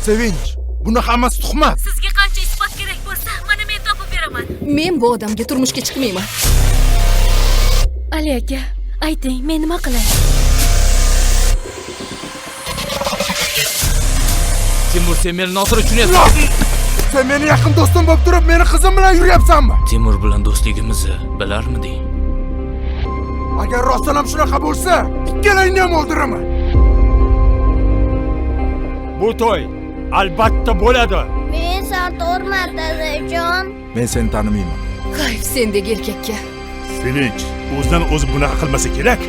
Sevinch, buni hammasi tuhmat. Sizga qancha isbot kerak bo'lsa, mana men topib beraman. Men bu odamga turmushga chiqmayman. Ali aka, ayting, men nima qilay? Timur, sen meni Nosir tushunyapsanmi? Sen meni yaqin do'stim bo'lib turib, meni qizim bilan yuryapsanmi? Timur bilan do'stligimizni bilarmiding? Agar rostdan ham shunaqa bo'lsa, ikkalangni ham o'ldiraman. Bu to'y albatta bo'ladi. Men Sartorman dadajon. Men seni tanimayman. Hayf sendek erkakka. Sevinch o'zidan o'zi bunaqa qilmasa kerak.